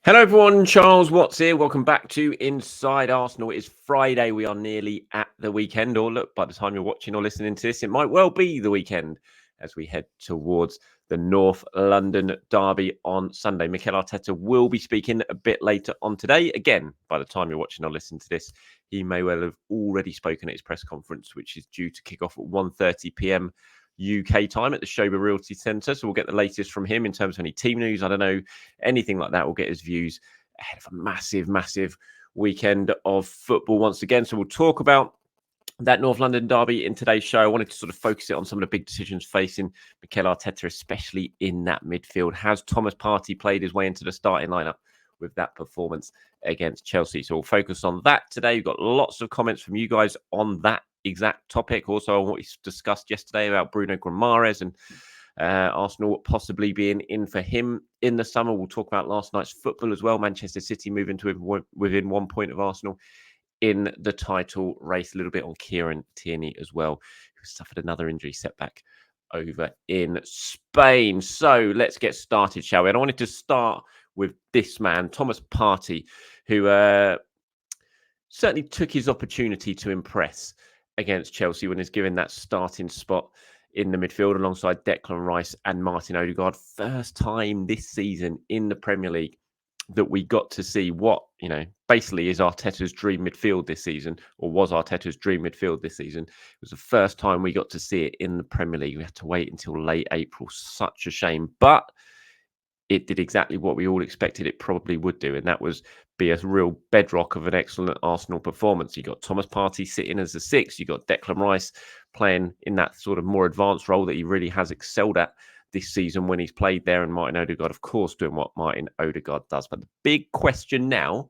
Hello everyone, Charles Watts here. Welcome back to Inside Arsenal. It is Friday. We are nearly at the weekend, or look, by the time you're watching or listening to this, it might well be the weekend as we head towards the North London derby on Sunday. Mikel Arteta will be speaking a bit later on today. Again, by the time you're watching or listening to this, he may well have already spoken at his press conference, which is due to kick off at 1:30 p.m. UK time at the Shoba Realty Centre. So we'll get the latest from him in terms of any team news. I don't know, anything like that. We'll get his views ahead of a massive weekend of football once again. So we'll talk about that North London derby in today's show. I wanted to sort of focus it on some of the big decisions facing Mikel Arteta, especially in that midfield. Has Thomas Partey played his way into the starting lineup with that performance against Chelsea? So we'll focus on that today. We've got lots of comments from you guys on that exact topic. Also on what we discussed yesterday about Bruno Guimaraes and Arsenal possibly being in for him in the summer. We'll talk about last night's football as well. Manchester City moving to within 1 point of Arsenal in the title race. A little bit on Kieran Tierney as well, who suffered another injury setback over in Spain. So let's get started, shall we? And I wanted to start with this man, Thomas Partey, who certainly took his opportunity to impress against Chelsea when he's given that starting spot in the midfield alongside Declan Rice and Martin Odegaard. First time this season in the Premier League that we got to see what, basically is Arteta's dream midfield this season, or was Arteta's dream midfield this season. It was the first time we got to see it in the Premier League. We had to wait until late April. Such a shame. But it did exactly what we all expected it probably would do, and that was be a real bedrock of an excellent Arsenal performance. You got Thomas Partey sitting as a six. You got Declan Rice playing in that sort of more advanced role that he really has excelled at this season when he's played there, and Martin Odegaard, of course, doing what Martin Odegaard does. But the big question now,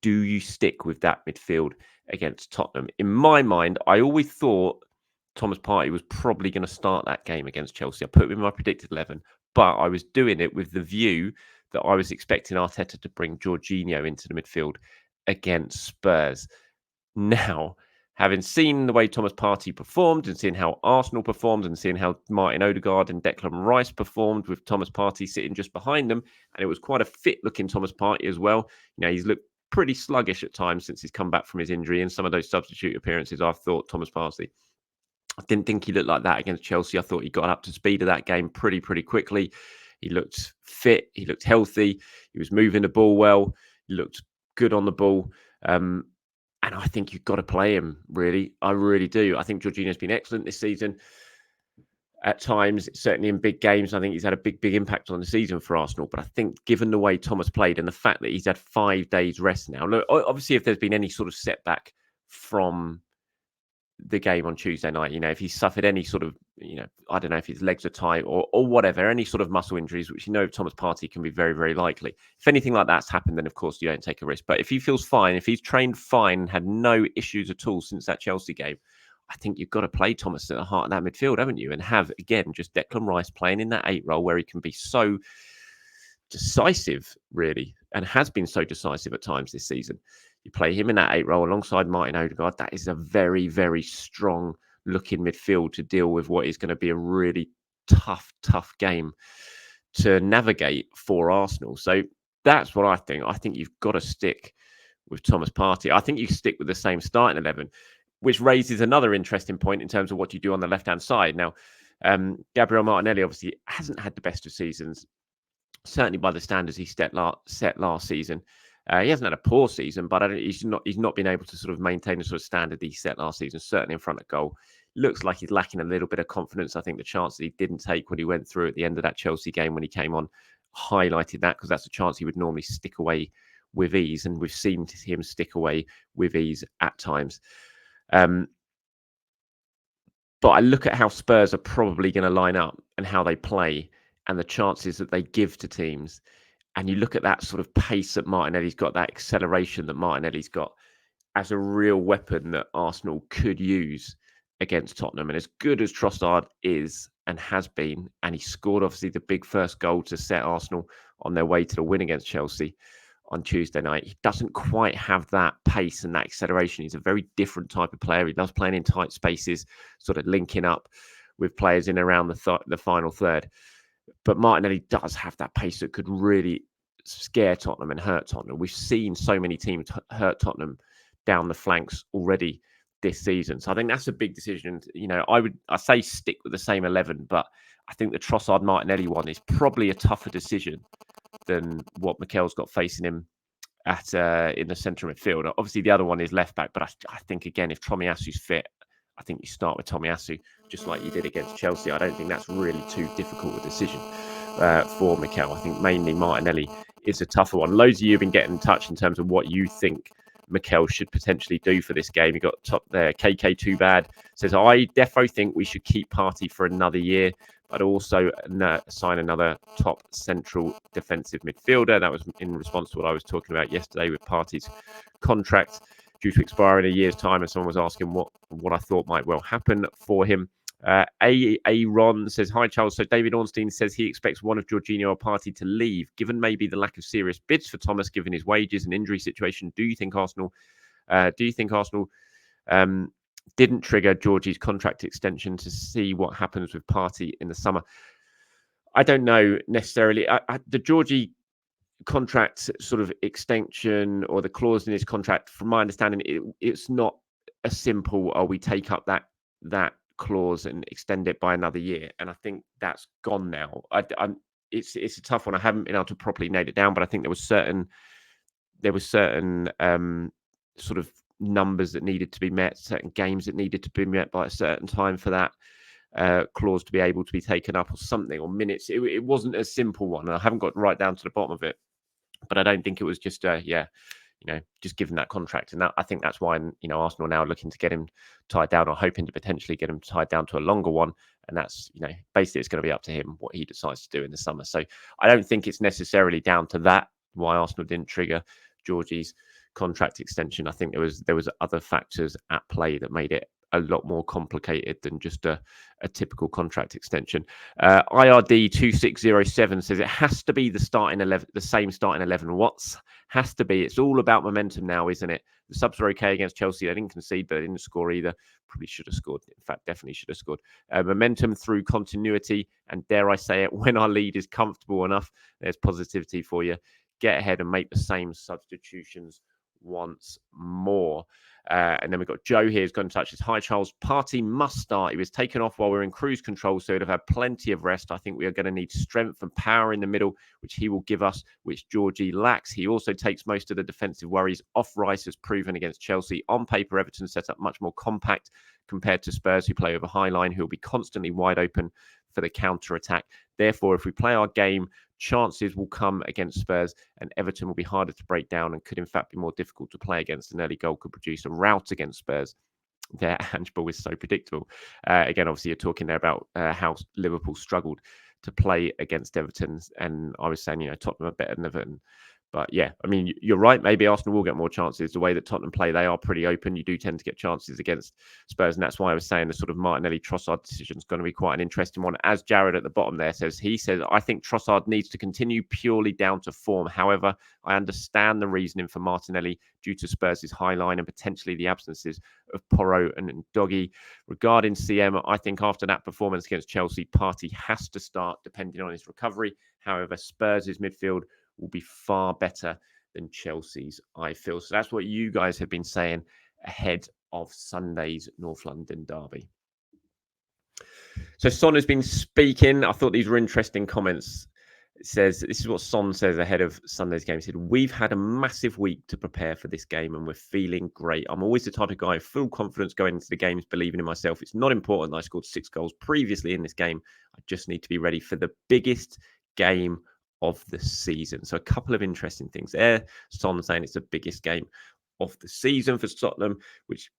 do you stick with that midfield against Tottenham? In my mind, I always thought Thomas Partey was probably going to start that game against Chelsea. I put him in my predicted 11, but I was doing it with the view that I was expecting Arteta to bring Jorginho into the midfield against Spurs. Now, having seen the way Thomas Partey performed and seeing how Arsenal performed and seeing how Martin Odegaard and Declan Rice performed with Thomas Partey sitting just behind them, and it was quite a fit-looking Thomas Partey as well. He's looked pretty sluggish at times since he's come back from his injury, and some of those substitute appearances, I thought Thomas Partey, I didn't think he looked like that against Chelsea. I thought he got up to speed of that game pretty quickly. He looked fit. He looked healthy. He was moving the ball well. He looked good on the ball. And I think you've got to play him, really. I really do. I think Jorginho's been excellent this season. At times, certainly in big games, I think he's had a big impact on the season for Arsenal. But I think given the way Thomas played and the fact that he's had 5 days rest now, look, obviously if there's been any sort of setback from the game on Tuesday night, if he suffered any sort of, I don't know if his legs are tight or whatever, any sort of muscle injuries, which Thomas Partey can be very likely. If anything like that's happened, then of course you don't take a risk. But if he feels fine, if he's trained fine, had no issues at all since that Chelsea game, I think you've got to play Thomas at the heart of that midfield, haven't you? And have, again, just Declan Rice playing in that 8 role where he can be so decisive, really, and has been so decisive at times this season. You play him in that 8 role alongside Martin Odegaard. That is a very strong looking midfield to deal with what is going to be a really tough game to navigate for Arsenal. So that's what I think. I think you've got to stick with Thomas Partey. I think you stick with the same starting 11, which raises another interesting point in terms of what you do on the left-hand side. Now, Gabriel Martinelli obviously hasn't had the best of seasons, certainly by the standards he set last season. He hasn't had a poor season, but he's not been able to sort of maintain the sort of standard he set last season, certainly in front of goal. Looks like he's lacking a little bit of confidence. I think the chance that he didn't take when he went through at the end of that Chelsea game when he came on highlighted that, because that's a chance he would normally stick away with ease, and we've seen him stick away with ease at times. But I look at how Spurs are probably going to line up and how they play and the chances that they give to teams. And you look at that sort of pace that Martinelli's got, that acceleration that Martinelli's got as a real weapon that Arsenal could use against Tottenham. And as good as Trossard is and has been, and he scored obviously the big first goal to set Arsenal on their way to the win against Chelsea on Tuesday night, he doesn't quite have that pace and that acceleration. He's a very different type of player. He loves playing in tight spaces, sort of linking up with players in around the final third. But Martinelli does have that pace that could really scare Tottenham and hurt Tottenham. We've seen so many teams hurt Tottenham down the flanks already this season. So I think that's a big decision. I say stick with the same 11, but I think the Trossard Martinelli one is probably a tougher decision than what Mikel's got facing him at in the centre midfield. Obviously, the other one is left back, but I think again, if Tomiyasu's fit, I think you start with Tomiyasu just like you did against Chelsea. I don't think that's really too difficult a decision for Mikel. I think mainly Martinelli is a tougher one. Loads of you have been getting in touch in terms of what you think Mikel should potentially do for this game. You got top there. KK Too Bad says, I defo think we should keep Partey for another year, but also sign another top central defensive midfielder. That was in response to what I was talking about yesterday with Partey's contract due to expire in a year's time, and someone was asking what I thought might well happen for him. Ron says, hi Charles, so David Ornstein says he expects one of Jorginho or Partey to leave. Given maybe the lack of serious bids for Thomas, given his wages and injury situation, do you think Arsenal didn't trigger Georgie's contract extension to see what happens with Partey in the summer? I don't know necessarily. The Georgie contract sort of extension or the clause in his contract, from my understanding, it's not a simple, we take up that clause and extend it by another year. And I think that's gone now. It's a tough one. I haven't been able to properly nail it down, but I think there was certain sort of numbers that needed to be met, certain games that needed to be met by a certain time for that clause to be able to be taken up or something, or minutes. It wasn't a simple one. I haven't got right down to the bottom of it, but I don't think it was just just given that contract. And that, I think that's why, Arsenal are now looking to get him tied down, or hoping to potentially get him tied down to a longer one. And that's, basically it's going to be up to him what he decides to do in the summer. So I don't think it's necessarily down to that, why Arsenal didn't trigger Georgie's contract extension. I think there was other factors at play that made it a lot more complicated than just a typical contract extension. IRD 2607 says it has to be the same starting 11. What's has to be? It's all about momentum now, isn't it? The subs were okay against Chelsea. They didn't concede, but they didn't score either. Probably should have scored. In fact, definitely should have scored. Momentum through continuity, and dare I say it, when our lead is comfortable enough, there's positivity for you. Get ahead and make the same substitutions once more. And then we've got Joe here who's got in touch. It's, hi Charles, Partey must start. He was taken off while we're in cruise control, so he'd have had plenty of rest. I think we are going to need strength and power in the middle, which he will give us, which Georgie lacks. He also takes most of the defensive worries off Rice, as proven against Chelsea. On paper, Everton set up much more compact compared to Spurs, who play over high line, who will be constantly wide open for the counter-attack. Therefore, if we play our game, chances will come against Spurs, and Everton will be harder to break down and could in fact be more difficult to play against. An early goal could produce a rout against Spurs. Their handball is so predictable. Again, obviously, you're talking there about how Liverpool struggled to play against Everton, and I was saying, Tottenham are better than Everton. But yeah, I mean, you're right. Maybe Arsenal will get more chances. The way that Tottenham play, they are pretty open. You do tend to get chances against Spurs. And that's why I was saying the sort of Martinelli Trossard decision is going to be quite an interesting one. As Jared at the bottom there says, I think Trossard needs to continue purely down to form. However, I understand the reasoning for Martinelli due to Spurs' high line and potentially the absences of Porro and Doggy. Regarding CM, I think after that performance against Chelsea, Partey has to start depending on his recovery. However, Spurs' midfield will be far better than Chelsea's, I feel. So that's what you guys have been saying ahead of Sunday's North London derby. So Son has been speaking. I thought these were interesting comments. It says, this is what Son says ahead of Sunday's game. He said, we've had a massive week to prepare for this game and we're feeling great. I'm always the type of guy, full confidence going into the games, believing in myself. It's not important that I scored 6 goals previously in this game. I just need to be ready for the biggest game of the season. So a couple of interesting things there. Son saying it's the biggest game of the season for Tottenham, which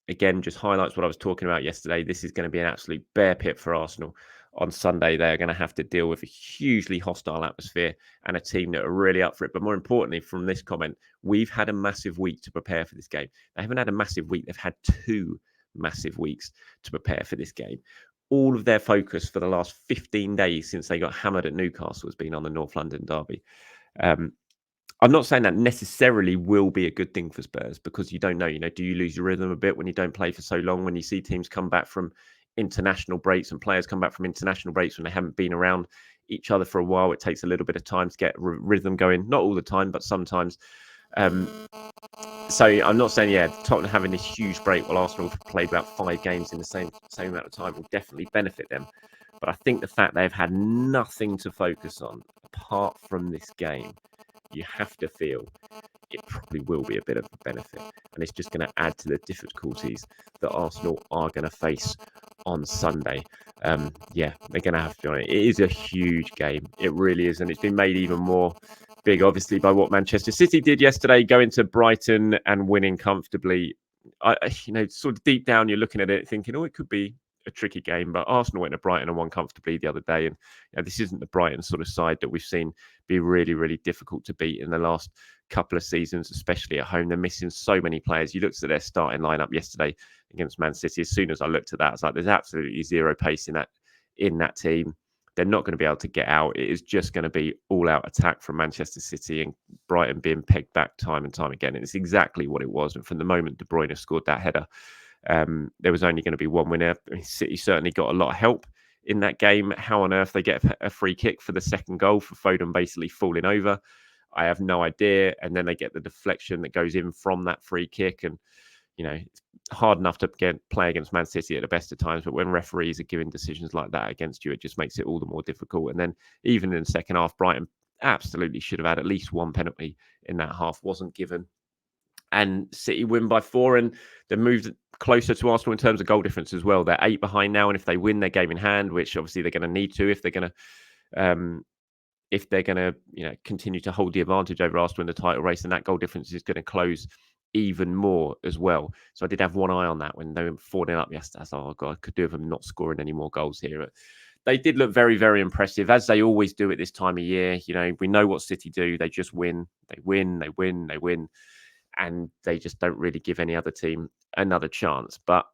again just highlights what I was talking about yesterday. This is going to be an absolute bear pit for Arsenal on Sunday. They're going to have to deal with a hugely hostile atmosphere and a team that are really up for it. But more importantly, from this comment, we've had a massive week to prepare for this game. They haven't had a massive week. They've had 2 massive weeks to prepare for this game. All of their focus for the last 15 days since they got hammered at Newcastle has been on the North London derby. I'm not saying that necessarily will be a good thing for Spurs, because you don't know, do you lose your rhythm a bit when you don't play for so long, when you see teams come back from international breaks and players come back from international breaks when they haven't been around each other for a while. It takes a little bit of time to get rhythm going. Not all the time, but sometimes. So I'm not saying, Tottenham having this huge break while Arsenal have played about 5 games in the same amount of time will definitely benefit them. But I think the fact they've had nothing to focus on apart from this game, you have to feel it probably will be a bit of a benefit. And it's just going to add to the difficulties that Arsenal are going to face on Sunday. They're going to have to. It is a huge game. It really is. And it's been made even more big, obviously, by what Manchester City did yesterday, going to Brighton and winning comfortably. Sort of deep down, you're looking at it thinking, it could be a tricky game, but Arsenal went to Brighton and won comfortably the other day. And this isn't the Brighton sort of side that we've seen be really, really difficult to beat in the last couple of seasons, especially at home. They're missing so many players. You looked at their starting lineup yesterday against Man City. As soon as I looked at that, it's like there's absolutely zero pace in that team. They're not going to be able to get out. It is just going to be all-out attack from Manchester City, and Brighton being pegged back time and time again. And it's exactly what it was. And from the moment De Bruyne scored that header, there was only going to be one winner. City certainly got a lot of help in that game. How on earth they get a free kick for the second goal for Foden basically falling over, I have no idea. And then they get the deflection that goes in from that free kick. And, it's hard enough to play against Man City at the best of times. But when referees are giving decisions like that against you, it just makes it all the more difficult. And then even in the second half, Brighton absolutely should have had at least one penalty in that half, wasn't given. And City win by 4, and they moved closer to Arsenal in terms of goal difference as well. They're 8 behind now, and if they win their game in hand, which obviously they're going to need to, if they're going to continue to hold the advantage over Arsenal in the title race, then that goal difference is going to close even more as well. So I did have one eye on that when they were 4-0 up yesterday. I thought, oh God, I could do with them not scoring any more goals here. They did look very, very impressive, as they always do at this time of year. We know what City do. They just win. They win. And they just don't really give any other team another chance. But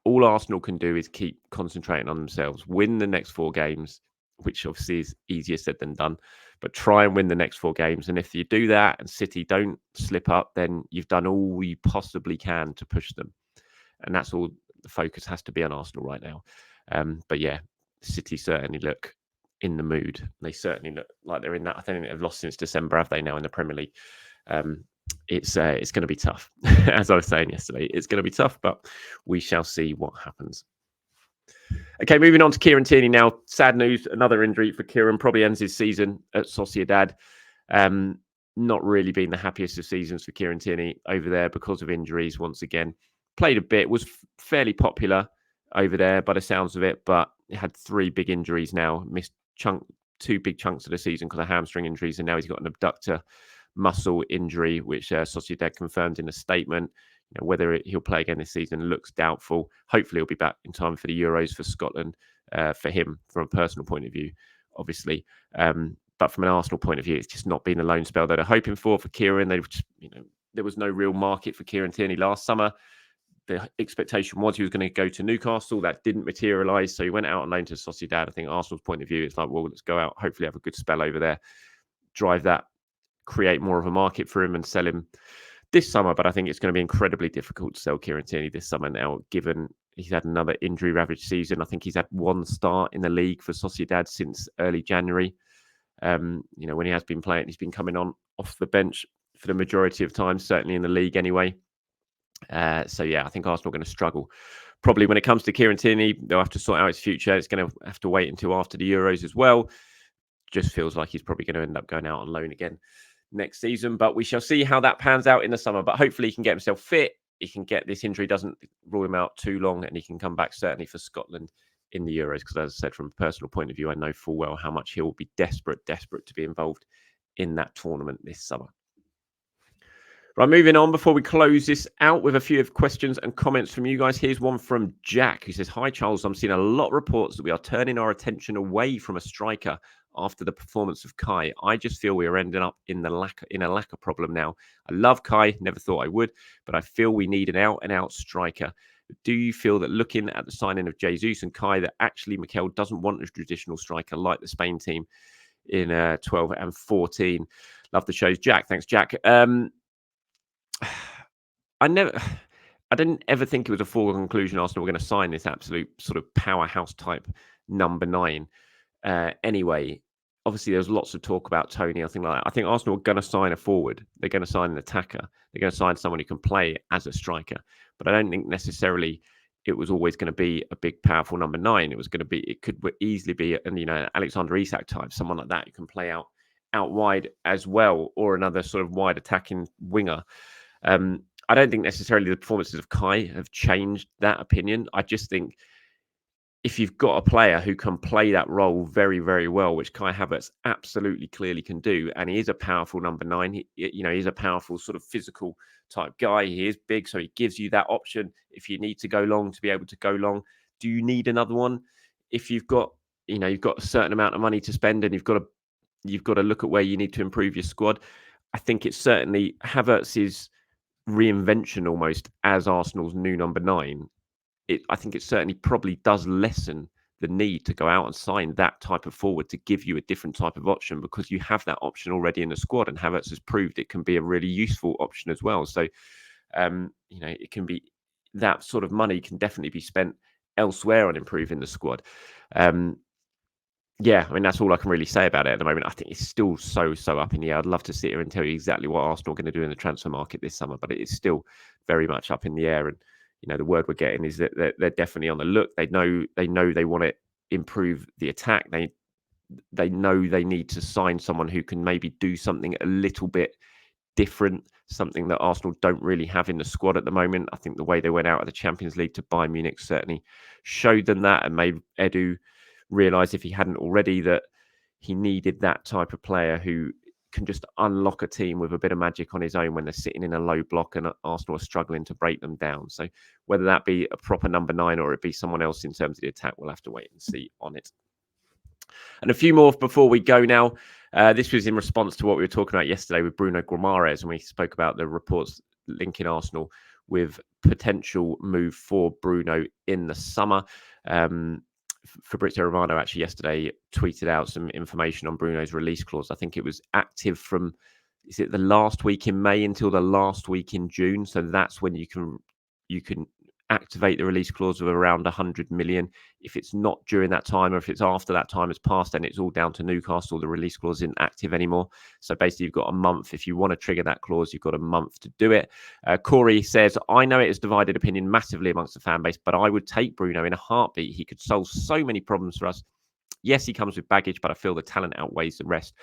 all Arsenal can do is keep concentrating on themselves, win the next 4 games, which obviously is easier said than done, but try and win the next 4 games. And if you do that and City don't slip up, then you've done all you possibly can to push them. And that's all the focus has to be on Arsenal right now. But City certainly look in the mood. They certainly look like they're in that. I think they've lost since December, have they, now in the Premier League? It's going to be tough. As I was saying yesterday, it's going to be tough, but we shall see what happens. Okay, moving on to Kieran Tierney now. Sad news, another injury for Kieran. Probably ends his season at Sociedad. Not really been the happiest of seasons for Kieran Tierney over there because of injuries once again. Played a bit, was fairly popular over there by the sounds of it, but had 3 big injuries now. Missed 2 big chunks of the season because of hamstring injuries, and now he's got an abductor muscle injury, which Sociedad confirmed in a statement. Whether he'll play again this season looks doubtful. Hopefully he'll be back in time for the Euros for Scotland, for him, from a personal point of view, obviously. But from an Arsenal point of view, it's just not been the loan spell that they're hoping for Kieran. There was no real market for Kieran Tierney last summer. The expectation was he was going to go to Newcastle. That didn't materialise, so he went out on loan to Sociedad. I think Arsenal's point of view is like, well, let's go out, hopefully have a good spell over there, drive that, create more of a market for him and sell him this summer. But I think it's going to be incredibly difficult to sell Kieran Tierney this summer now, given he's had another injury-ravaged season. I think he's had 1 start in the league for Sociedad since early January. When he has been playing, he's been coming on off the bench for the majority of time, certainly in the league anyway. I think Arsenal are going to struggle. Probably when it comes to Kieran Tierney, they'll have to sort out his future. It's going to have to wait until after the Euros as well. Just feels like he's probably going to end up going out on loan again next season, but we shall see how that pans out in the summer. But hopefully he can get himself fit. He can get this injury, doesn't rule him out too long, and he can come back certainly for Scotland in the Euros. Because as I said, from a personal point of view, I know full well how much he'll be desperate to be involved in that tournament this summer. Right, moving on before we close this out with a few of questions and comments from you guys. Here's one from Jack, who says, "Hi Charles, I'm seeing a lot of reports that we are turning our attention away from a striker after the performance of Kai. I just feel we are ending up in a lack of problem now. I love Kai, never thought I would, but I feel we need an out-and-out striker. Do you feel that looking at the signing of Jesus and Kai, that actually Mikel doesn't want a traditional striker like the Spain team in 12 and 14? Love the shows, Jack. Thanks, Jack. I didn't ever think it was a foregone conclusion Arsenal were going to sign this absolute sort of powerhouse type number 9. Anyway, obviously, there's lots of talk about Tony, I think like that. I think Arsenal are going to sign a forward. They're going to sign an attacker. They're going to sign someone who can play as a striker. But I don't think necessarily it was always going to be a big, powerful number 9. It could easily be, Alexander Isak type, someone like that who can play out wide as well, or another sort of wide attacking winger. I don't think necessarily the performances of Kai have changed that opinion. I just think if you've got a player who can play that role very, very well, which Kai Havertz absolutely clearly can do, and he is a powerful number 9. He's a powerful sort of physical type guy. He is big, so he gives you that option if you need to go long to be able to go long. Do you need another one? If you've got a certain amount of money to spend, and you've got to look at where you need to improve your squad. I think it's certainly Havertz's reinvention almost as Arsenal's new number 9. I think it certainly probably does lessen the need to go out and sign that type of forward to give you a different type of option, because you have that option already in the squad, and Havertz has proved it can be a really useful option as well. So, it can be, that sort of money can definitely be spent elsewhere on improving the squad. Yeah, I mean, that's all I can really say about it at the moment. I think it's still so up in the air. I'd love to sit here and tell you exactly what Arsenal are going to do in the transfer market this summer, but it is still very much up in the air. And the word we're getting is that they're definitely on the look. They know they want to improve the attack. They know they need to sign someone who can maybe do something a little bit different, something that Arsenal don't really have in the squad at the moment. I think the way they went out of the Champions League to Bayern Munich certainly showed them that, and made Edu realise, if he hadn't already, that he needed that type of player who can just unlock a team with a bit of magic on his own when they're sitting in a low block and Arsenal are struggling to break them down. So whether that be a proper number 9 or it be someone else in terms of the attack, we'll have to wait and see on it. And a few more before we go now. This was in response to what we were talking about yesterday with Bruno Guimaraes, and we spoke about the reports linking Arsenal with potential move for Bruno in the summer. Fabrizio Romano actually yesterday tweeted out some information on Bruno's release clause. I think it was active from, is it the last week in May until the last week in June? So that's when you can activate the release clause of around 100 million. If it's not during that time, or if it's after that time has passed, then it's all down to Newcastle. The release clause isn't active anymore. So basically, you've got a month. If you want to trigger that clause, you've got a month to do it. Corey says, I know it has divided opinion massively amongst the fan base, but I would take Bruno in a heartbeat. He could solve so many problems for us. Yes, he comes with baggage, but I feel the talent outweighs the rest.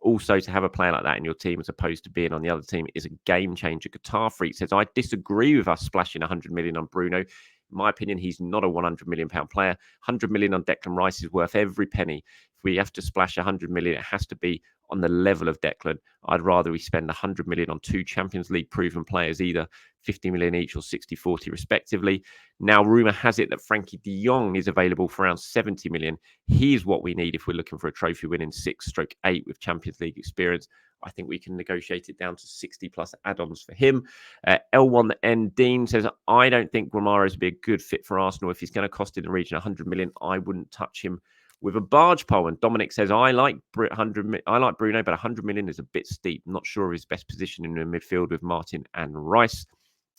Also, to have a player like that in your team as opposed to being on the other team is a game changer. Guitar Freak says, I disagree with us splashing 100 million on Bruno. In my opinion, he's not a 100 million pound player. 100 million on Declan Rice is worth every penny. If we have to splash 100 million, it has to be on the level of Declan. I'd rather we spend 100 million on 2 Champions League proven players, either 50 million each or 60-40 respectively. Now, rumour has it that Frankie de Jong is available for around 70 million. He's what we need if we're looking for a trophy winning 6/8 with Champions League experience. I think we can negotiate it down to 60 plus add-ons for him. L1N Dean says, I don't think Guimaraes would be a good fit for Arsenal. If he's going to cost in the region 100 million, I wouldn't touch him with a barge pole. And Dominic says, I like Bruno, but 100 million is a bit steep. I'm not sure of his best position in the midfield with Martin and Rice.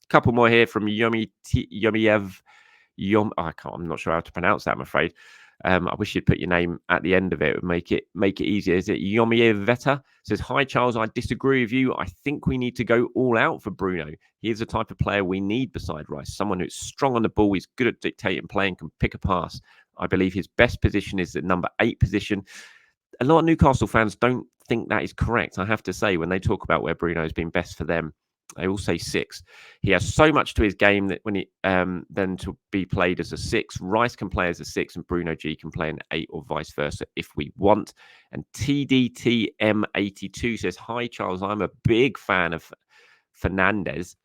A couple more here from Yomiev. I'm not sure how to pronounce that, I'm afraid. I wish you'd put your name at the end of it. It would make it easier. Is it Yomieveta? Says, hi, Charles. I disagree with you. I think we need to go all out for Bruno. He is the type of player we need beside Rice. Someone who's strong on the ball. He's good at dictating play and can pick a pass. I believe his best position is the number 8 position. A lot of Newcastle fans don't think that is correct. I have to say, when they talk about where Bruno has been best for them, they all say 6. He has so much to his game that when he then to be played as a 6. Rice can play as a 6 and Bruno G can play an 8 or vice versa if we want. And TDTM82 says, hi, Charles. I'm a big fan of Fernandes.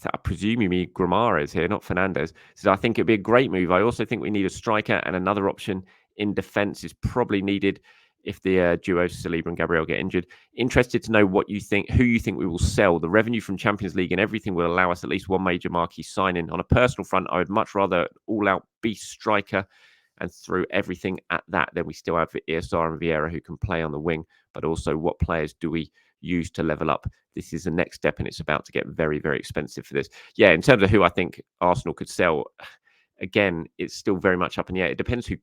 I presume you mean Guimaraes here, not Fernandes. So I think it'd be a great move. I also think we need a striker, and another option in defence is probably needed if the duo Saliba and Gabriel get injured. Interested to know what you think, who you think we will sell. The revenue from Champions League and everything will allow us at least one major marquee signing. On a personal front, I would much rather all-out beast striker and throw everything at that. Then we still have ESR and Vieira who can play on the wing, but also what players do we use to level up. This is the next step, and it's about to get very, very expensive for this. Yeah, in terms of who I think Arsenal could sell, again, it's still very much up in the air. It depends who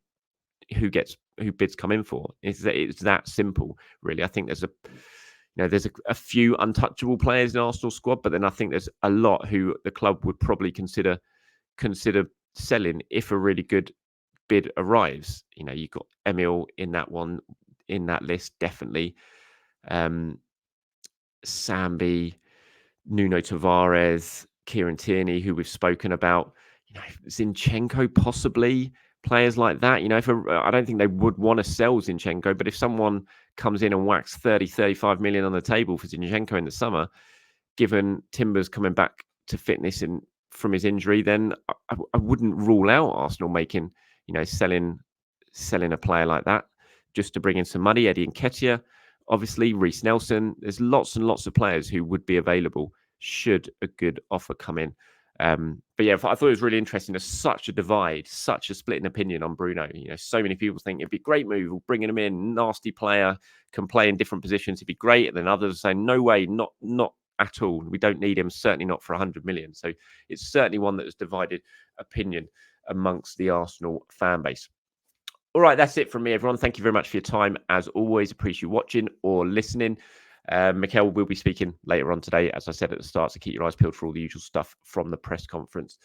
bids come in for. It's that simple, really. I think there's a few untouchable players in Arsenal squad, but then I think there's a lot who the club would probably consider selling if a really good bid arrives. You've got Emil in that list, definitely. Sambi, Nuno Tavares, Kieran Tierney, who we've spoken about. Zinchenko, possibly. Players like that. I don't think they would want to sell Zinchenko, but if someone comes in and whacks 35 million on the table for Zinchenko in the summer, given Timber's coming back to fitness from his injury, then I wouldn't rule out Arsenal selling a player like that just to bring in some money. Eddie Nketiah, obviously, Reece Nelson. There's lots and lots of players who would be available should a good offer come in. But yeah, I thought it was really interesting. There's such a divide, such a split in opinion on Bruno. So many people think it'd be a great move. We'll bring him in, nasty player, can play in different positions. It'd be great. And then others say, no way, not at all. We don't need him, certainly not for 100 million. So it's certainly one that has divided opinion amongst the Arsenal fan base. All right, that's it from me, everyone. Thank you very much for your time. As always, appreciate you watching or listening. Mikel will be speaking later on today, as I said at the start, so keep your eyes peeled for all the usual stuff from the press conference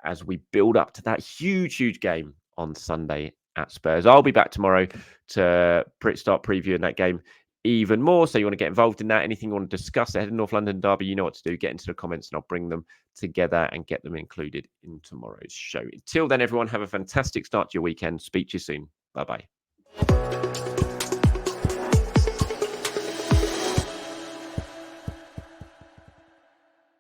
as we build up to that huge game on Sunday at Spurs. I'll be back tomorrow to start previewing that game even more. So you want to get involved in that, anything you want to discuss ahead of North London Derby, you know what to do. Get into the comments and I'll bring them together and get them included in tomorrow's show. Until then, everyone, have a fantastic start to your weekend. Speak to you soon. Bye-bye.